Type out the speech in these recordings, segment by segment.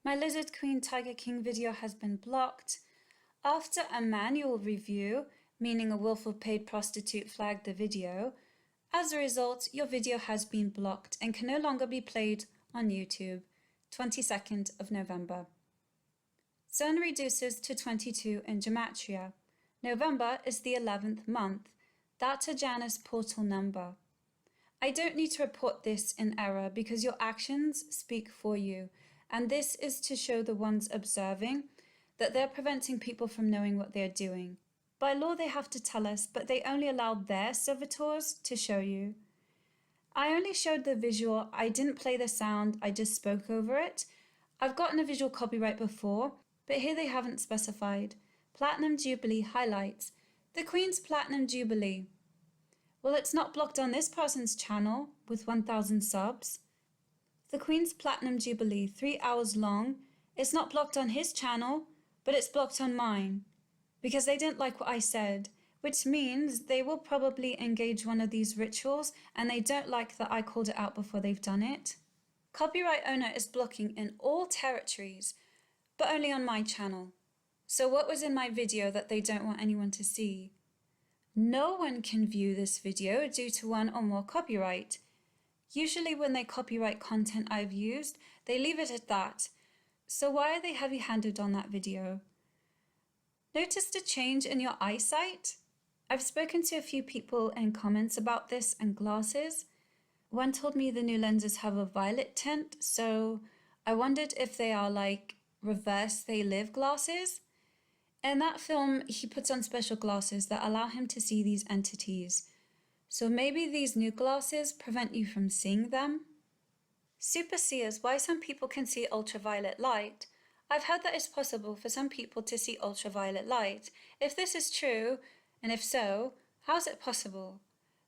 My Lizard Queen Tiger King video has been blocked. After a manual review, meaning a willful paid prostitute flagged the video, as a result, your video has been blocked and can no longer be played on YouTube, 22nd of November. Sun reduces to 22 in Gematria. November is the 11th month. That's a Janus portal number. I don't need to report this in error because your actions speak for you, and this is to show the ones observing that they're preventing people from knowing what they're doing. By law they have to tell us, but they only allowed their servitors to show you. I only showed the visual, I didn't play the sound, I just spoke over it. I've gotten a visual copyright before, but here they haven't specified. Platinum Jubilee highlights. The Queen's Platinum Jubilee. Well, it's not blocked on this person's channel with 1,000 subs. The Queen's Platinum Jubilee, 3 hours long. It's not blocked on his channel, but it's blocked on mine. Because they didn't like what I said, which means they will probably engage one of these rituals and they don't like that I called it out before they've done it. Copyright owner is blocking in all territories, but only on my channel. So what was in my video that they don't want anyone to see? No one can view this video due to one or more copyright. Usually when they copyright content I've used, they leave it at that. So why are they heavy-handed on that video? Noticed a change in your eyesight? I've spoken to a few people in comments about this and glasses. One told me the new lenses have a violet tint, so I wondered if they are like reverse they live glasses. In that film, he puts on special glasses that allow him to see these entities. So maybe these new glasses prevent you from seeing them? Superseers, why some people can see ultraviolet light. I've heard that it's possible for some people to see ultraviolet light. If this is true, and if so, how is it possible?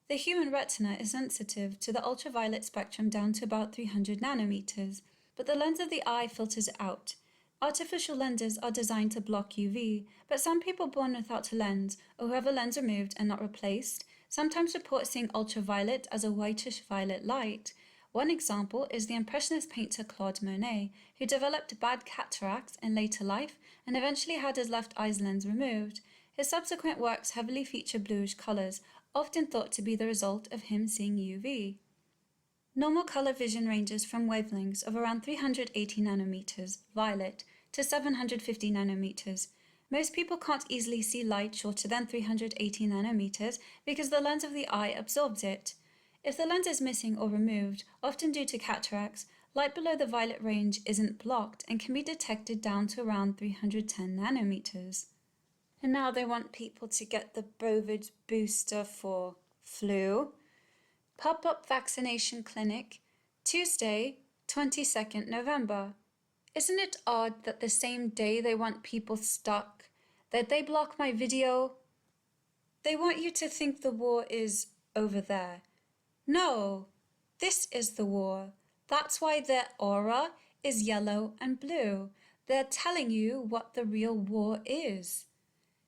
The human retina is sensitive to the ultraviolet spectrum down to about 300 nanometers, but the lens of the eye filters it out. Artificial lenses are designed to block UV, but some people born without a lens, or who have a lens removed and not replaced, sometimes report seeing ultraviolet as a whitish-violet light. One example is the Impressionist painter Claude Monet, who developed bad cataracts in later life and eventually had his left eye's lens removed. His subsequent works heavily feature bluish colors, often thought to be the result of him seeing UV. Normal color vision ranges from wavelengths of around 380 nanometers, violet, to 750 nanometers. Most people can't easily see light shorter than 380 nanometers because the lens of the eye absorbs it. If the lens is missing or removed, often due to cataracts, light below the violet range isn't blocked and can be detected down to around 310 nanometers. And now they want people to get the COVID booster for flu. Pop-up vaccination clinic, Tuesday, 22nd November. Isn't it odd that the same day they want people stuck, that they block my video? They want you to think the war is over there. No, this is the war. That's why their aura is yellow and blue. They're telling you what the real war is.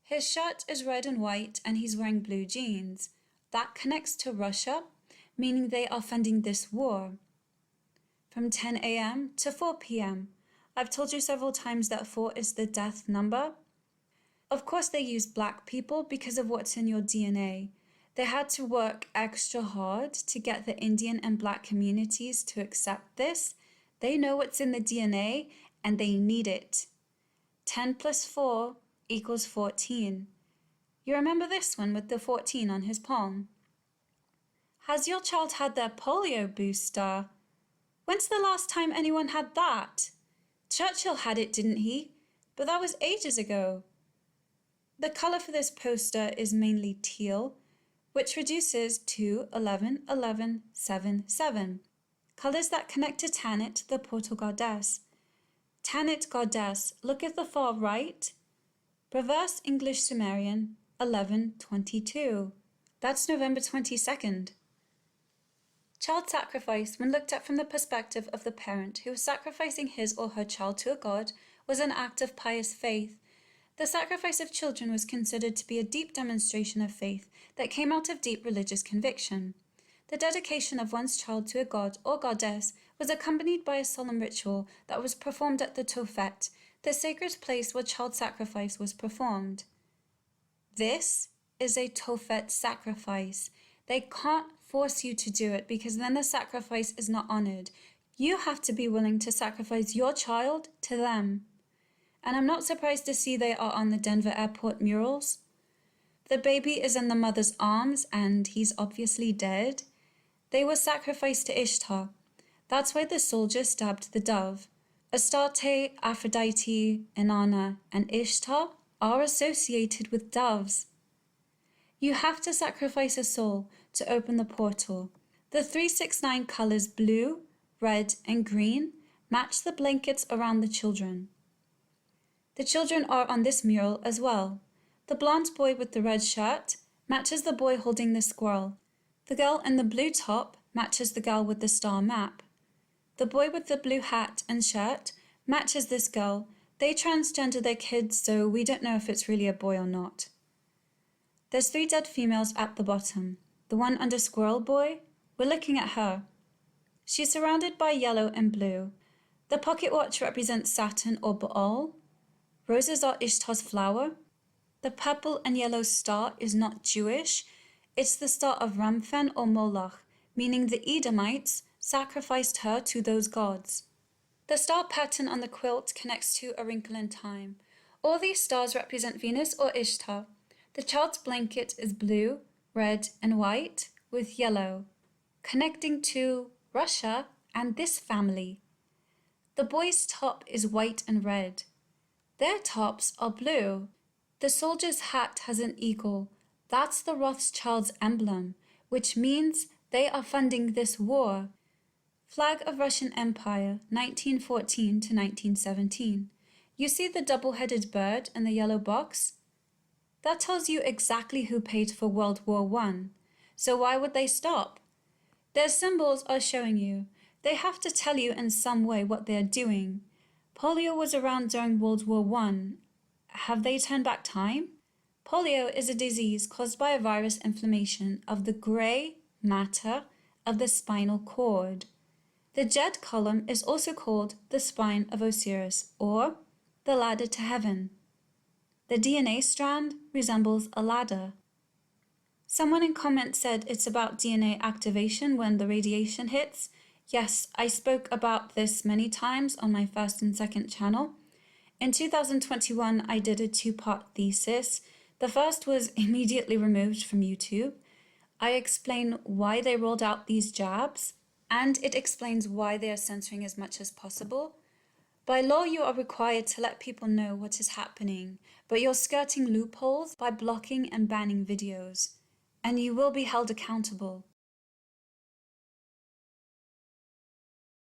His shirt is red and white and he's wearing blue jeans. That connects to Russia, meaning they are funding this war. From 10 a.m. to 4 p.m. I've told you several times that 4 is the death number. Of course they use black people because of what's in your DNA. They had to work extra hard to get the Indian and black communities to accept this. They know what's in the DNA and they need it. 10 plus 4 equals 14. You remember this one with the 14 on his palm? Has your child had their polio booster? When's the last time anyone had that? Churchill had it, didn't he? But that was ages ago. The color for this poster is mainly teal, which reduces to 11, 11, 7, 7. Colors that connect to Tanit, the portal goddess. Tanit goddess, look at the far right. Reverse English Sumerian, 1122. That's November 22nd. Child sacrifice, when looked at from the perspective of the parent who was sacrificing his or her child to a god, was an act of pious faith. The sacrifice of children was considered to be a deep demonstration of faith that came out of deep religious conviction. The dedication of one's child to a god or goddess was accompanied by a solemn ritual that was performed at the Tophet, the sacred place where child sacrifice was performed. This is a Tophet sacrifice. They can't force you to do it because then the sacrifice is not honored. You have to be willing to sacrifice your child to them. And I'm not surprised to see they are on the Denver airport murals. The baby is in the mother's arms and he's obviously dead. They were sacrificed to Ishtar. That's why the soldier stabbed the dove. Astarte, Aphrodite, Inanna, and Ishtar are associated with doves. You have to sacrifice a soul to open the portal. The 369 colors blue, red, and green match the blankets around the children. The children are on this mural as well. The blonde boy with the red shirt matches the boy holding the squirrel. The girl in the blue top matches the girl with the star map. The boy with the blue hat and shirt matches this girl. They transgender their kids, so we don't know if it's really a boy or not. There's 3 dead females at the bottom. The one under Squirrel Boy, we're looking at her. She's surrounded by yellow and blue. The pocket watch represents Saturn or Baal. Roses are Ishtar's flower. The purple and yellow star is not Jewish. It's the star of Ramphan or Moloch, meaning the Edomites sacrificed her to those gods. The star pattern on the quilt connects to a wrinkle in time. All these stars represent Venus or Ishtar. The child's blanket is blue, red, and white with yellow, connecting to Russia and this family. The boy's top is white and red. Their tops are blue. The soldier's hat has an eagle. That's the Rothschild's emblem, which means they are funding this war. Flag of Russian Empire, 1914 to 1917. You see the double-headed bird in the yellow box? That tells you exactly who paid for World War I. So why would they stop? Their symbols are showing you. They have to tell you in some way what they're doing. Polio was around during World War I. Have they turned back time? Polio is a disease caused by a virus inflammation of the grey matter of the spinal cord. The Jed column is also called the spine of Osiris, or the ladder to heaven. The DNA strand resembles a ladder. Someone in comments said it's about DNA activation when the radiation hits. Yes, I spoke about this many times on my first and second channel. In 2021, I did a 2-part thesis. The first was immediately removed from YouTube. I explain why they rolled out these jabs, and it explains why they are censoring as much as possible. By law, you are required to let people know what is happening, but you're skirting loopholes by blocking and banning videos, and you will be held accountable.